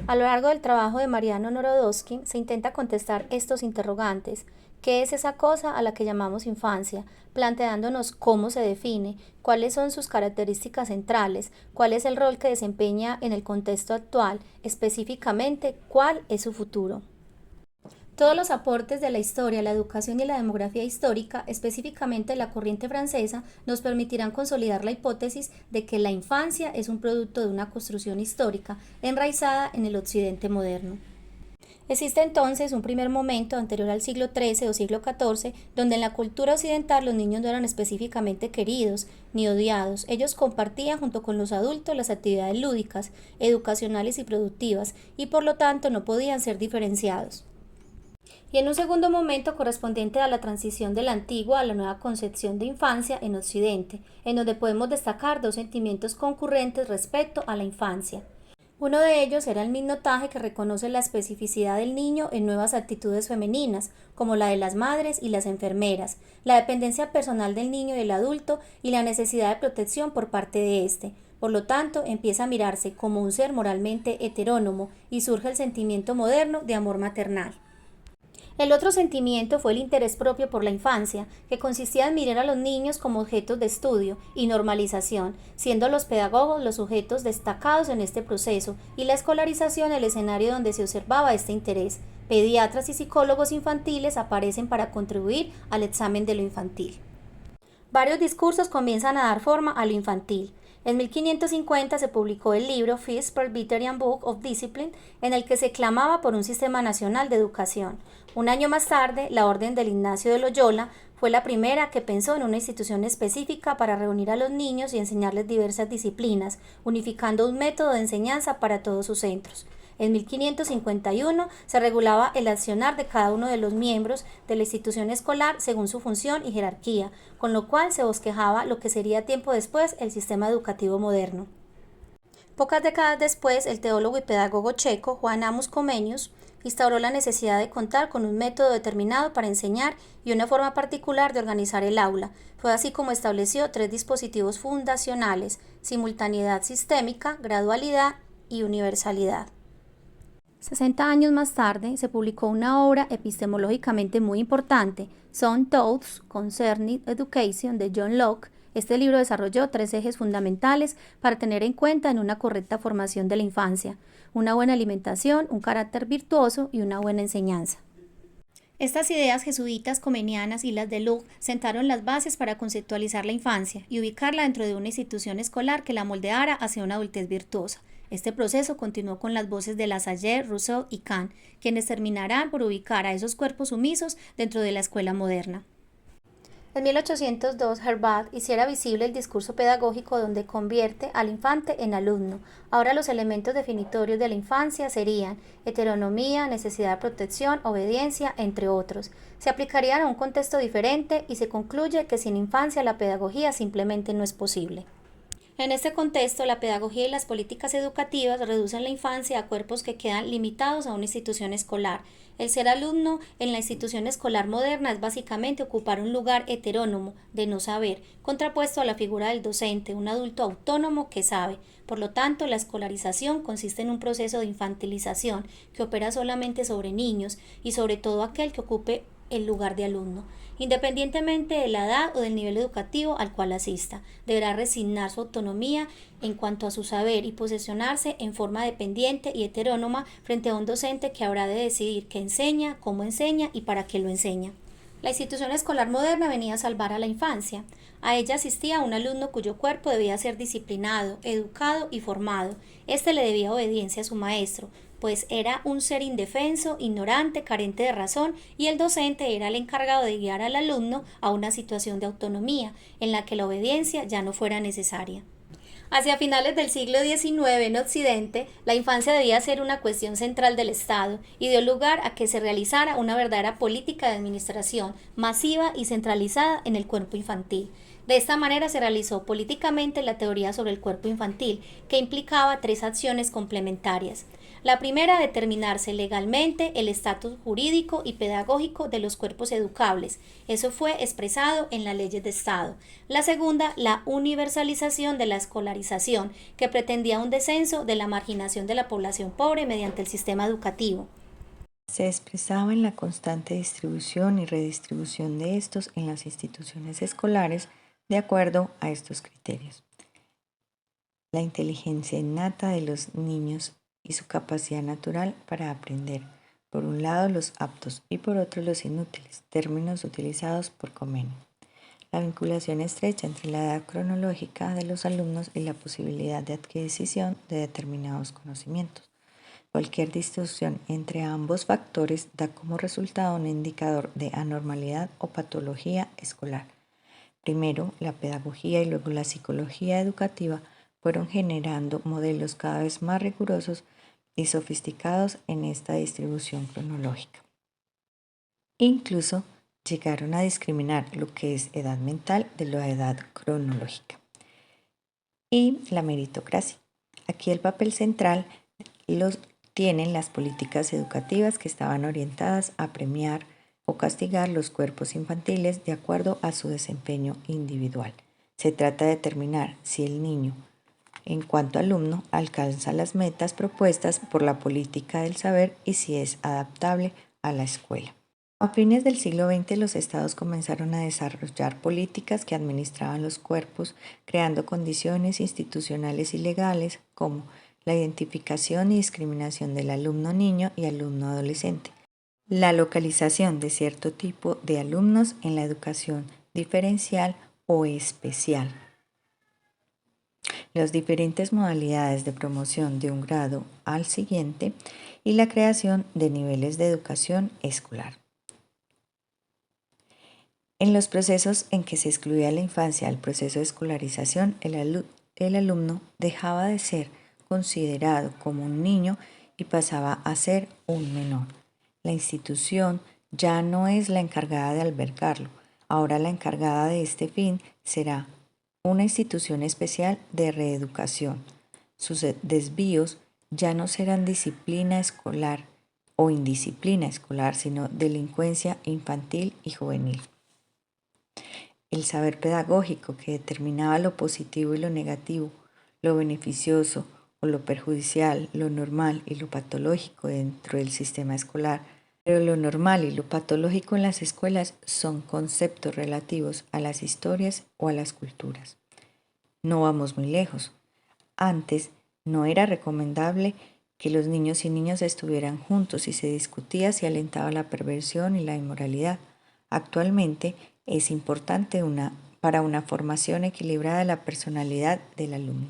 A lo largo del trabajo de Mariano Narodowski se intenta contestar estos interrogantes. ¿Qué es esa cosa a la que llamamos infancia? Planteándonos cómo se define, cuáles son sus características centrales, cuál es el rol que desempeña en el contexto actual, específicamente cuál es su futuro. Todos los aportes de la historia, la educación y la demografía histórica, específicamente la corriente francesa, nos permitirán consolidar la hipótesis de que la infancia es un producto de una construcción histórica enraizada en el occidente moderno. Existe entonces un primer momento anterior al siglo XIII o siglo XIV, donde en la cultura occidental los niños no eran específicamente queridos ni odiados. Ellos compartían junto con los adultos las actividades lúdicas, educacionales y productivas, y por lo tanto no podían ser diferenciados. Y en un segundo momento correspondiente a la transición de la antigua a la nueva concepción de infancia en Occidente, en donde podemos destacar dos sentimientos concurrentes respecto a la infancia. Uno de ellos era el mignotaje, que reconoce la especificidad del niño en nuevas actitudes femeninas, como la de las madres y las enfermeras, la dependencia personal del niño y del adulto y la necesidad de protección por parte de éste. Por lo tanto, empieza a mirarse como un ser moralmente heterónomo y surge el sentimiento moderno de amor maternal. El otro sentimiento fue el interés propio por la infancia, que consistía en mirar a los niños como objetos de estudio y normalización, siendo los pedagogos los sujetos destacados en este proceso y la escolarización el escenario donde se observaba este interés. Pediatras y psicólogos infantiles aparecen para contribuir al examen de lo infantil. Varios discursos comienzan a dar forma a lo infantil. En 1550 se publicó el libro First Presbyterian Book of Discipline, en el que se clamaba por un sistema nacional de educación. Un año más tarde, la Orden del Ignacio de Loyola fue la primera que pensó en una institución específica para reunir a los niños y enseñarles diversas disciplinas, unificando un método de enseñanza para todos sus centros. En 1551 se regulaba el accionar de cada uno de los miembros de la institución escolar según su función y jerarquía, con lo cual se bosquejaba lo que sería tiempo después el sistema educativo moderno. Pocas décadas después, el teólogo y pedagogo checo Juan Amos Comenius instauró la necesidad de contar con un método determinado para enseñar y una forma particular de organizar el aula. Fue así como estableció tres dispositivos fundacionales: simultaneidad sistémica, gradualidad y universalidad. 60 años más tarde se publicó una obra epistemológicamente muy importante, Some Thoughts Concerning Education, de John Locke. Este libro desarrolló tres ejes fundamentales para tener en cuenta en una correcta formación de la infancia: una buena alimentación, un carácter virtuoso y una buena enseñanza. Estas ideas jesuitas comenianas y las de Locke sentaron las bases para conceptualizar la infancia y ubicarla dentro de una institución escolar que la moldeara hacia una adultez virtuosa. Este proceso continuó con las voces de Lassalle, Rousseau y Kant, quienes terminarán por ubicar a esos cuerpos sumisos dentro de la escuela moderna. En 1802, Herbart hiciera visible el discurso pedagógico donde convierte al infante en alumno. Ahora los elementos definitorios de la infancia serían heteronomía, necesidad de protección, obediencia, entre otros. Se aplicarían a un contexto diferente y se concluye que sin infancia la pedagogía simplemente no es posible. En este contexto, la pedagogía y las políticas educativas reducen la infancia a cuerpos que quedan limitados a una institución escolar. El ser alumno en la institución escolar moderna es básicamente ocupar un lugar heterónomo de no saber, contrapuesto a la figura del docente, un adulto autónomo que sabe. Por lo tanto, la escolarización consiste en un proceso de infantilización que opera solamente sobre niños y sobre todo aquel que ocupe el lugar de alumno. Independientemente de la edad o del nivel educativo al cual asista, deberá resignar su autonomía en cuanto a su saber y posesionarse en forma dependiente y heterónoma frente a un docente que habrá de decidir qué enseña, cómo enseña y para qué lo enseña. La institución escolar moderna venía a salvar a la infancia. A ella asistía un alumno cuyo cuerpo debía ser disciplinado, educado y formado. Este le debía obediencia a su maestro, pues era un ser indefenso, ignorante, carente de razón, y el docente era el encargado de guiar al alumno a una situación de autonomía, en la que la obediencia ya no fuera necesaria. Hacia finales del siglo XIX en Occidente, la infancia debía ser una cuestión central del Estado y dio lugar a que se realizara una verdadera política de administración masiva y centralizada en el cuerpo infantil. De esta manera se realizó políticamente la teoría sobre el cuerpo infantil, que implicaba tres acciones complementarias. La primera, determinarse legalmente el estatus jurídico y pedagógico de los cuerpos educables. Eso fue expresado en las leyes de Estado. La segunda, la universalización de la escolarización, que pretendía un descenso de la marginación de la población pobre mediante el sistema educativo. Se expresaba en la constante distribución y redistribución de estos en las instituciones escolares de acuerdo a estos criterios. La inteligencia innata de los niños y su capacidad natural para aprender. Por un lado los aptos y por otro los inútiles, términos utilizados por Comenius. La vinculación estrecha entre la edad cronológica de los alumnos y la posibilidad de adquisición de determinados conocimientos. Cualquier distorsión entre ambos factores da como resultado un indicador de anormalidad o patología escolar. Primero, la pedagogía y luego la psicología educativa fueron generando modelos cada vez más rigurosos y sofisticados en esta distribución cronológica. Incluso llegaron a discriminar lo que es edad mental de la edad cronológica. Y la meritocracia. Aquí el papel central los tienen las políticas educativas que estaban orientadas a premiar o castigar los cuerpos infantiles de acuerdo a su desempeño individual. Se trata de determinar si el niño, en cuanto alumno, alcanza las metas propuestas por la política del saber y si es adaptable a la escuela. A fines del siglo XX, los estados comenzaron a desarrollar políticas que administraban los cuerpos, creando condiciones institucionales y legales como la identificación y discriminación del alumno niño y alumno adolescente, la localización de cierto tipo de alumnos en la educación diferencial o especial, las diferentes modalidades de promoción de un grado al siguiente y la creación de niveles de educación escolar. En los procesos en que se excluía a la infancia del proceso de escolarización, el alumno dejaba de ser considerado como un niño y pasaba a ser un menor. La institución ya no es la encargada de albergarlo. Ahora la encargada de este fin será una institución especial de reeducación. Sus desvíos ya no serán disciplina escolar o indisciplina escolar, sino delincuencia infantil y juvenil. El saber pedagógico que determinaba lo positivo y lo negativo, lo beneficioso o lo perjudicial, lo normal y lo patológico dentro del sistema escolar. Pero lo normal y lo patológico en las escuelas son conceptos relativos a las historias o a las culturas. No vamos muy lejos. Antes no era recomendable que los niños y niñas estuvieran juntos y se discutía si alentaba la perversión y la inmoralidad. Actualmente es importante para una formación equilibrada de la personalidad del alumno.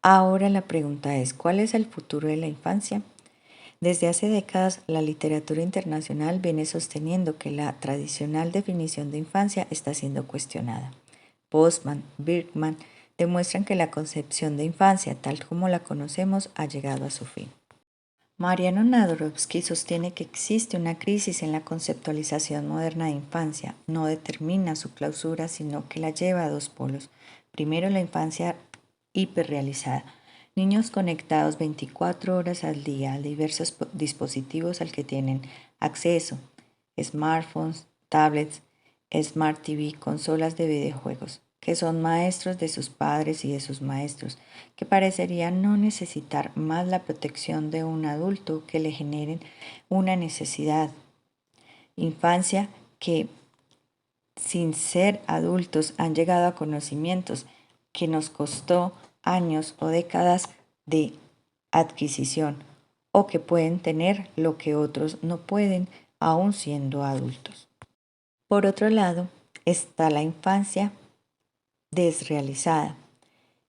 Ahora la pregunta es, ¿cuál es el futuro de la infancia? Desde hace décadas, la literatura internacional viene sosteniendo que la tradicional definición de infancia está siendo cuestionada. Postman, Birkman demuestran que la concepción de infancia, tal como la conocemos, ha llegado a su fin. Mariano Nadorovsky sostiene que existe una crisis en la conceptualización moderna de infancia. No determina su clausura, sino que la lleva a dos polos. Primero, la infancia hiperrealizada. Niños conectados 24 horas al día a diversos dispositivos al que tienen acceso. Smartphones, tablets, Smart TV, consolas de videojuegos, que son maestros de sus padres y de sus maestros, que parecerían no necesitar más la protección de un adulto que le generen una necesidad. Infancia que, sin ser adultos, han llegado a conocimientos que nos costó años o décadas de adquisición, o que pueden tener lo que otros no pueden, aún siendo adultos. Por otro lado, está la infancia desrealizada,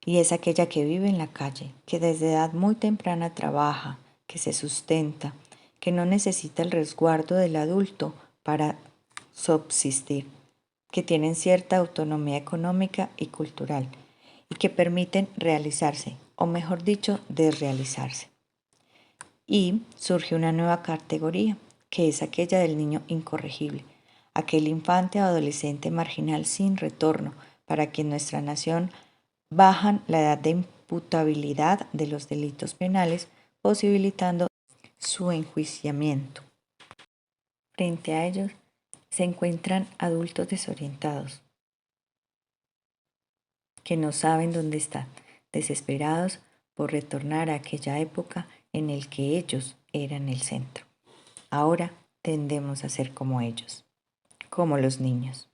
y es aquella que vive en la calle, que desde edad muy temprana trabaja, que se sustenta, que no necesita el resguardo del adulto para subsistir, que tienen cierta autonomía económica y cultural, y que permiten realizarse, o mejor dicho, desrealizarse. Y surge una nueva categoría, que es aquella del niño incorregible, aquel infante o adolescente marginal sin retorno, para quien nuestra nación bajan la edad de imputabilidad de los delitos penales, posibilitando su enjuiciamiento. Frente a ellos se encuentran adultos desorientados, que no saben dónde están, desesperados por retornar a aquella época en la que ellos eran el centro. Ahora tendemos a ser como ellos, como los niños.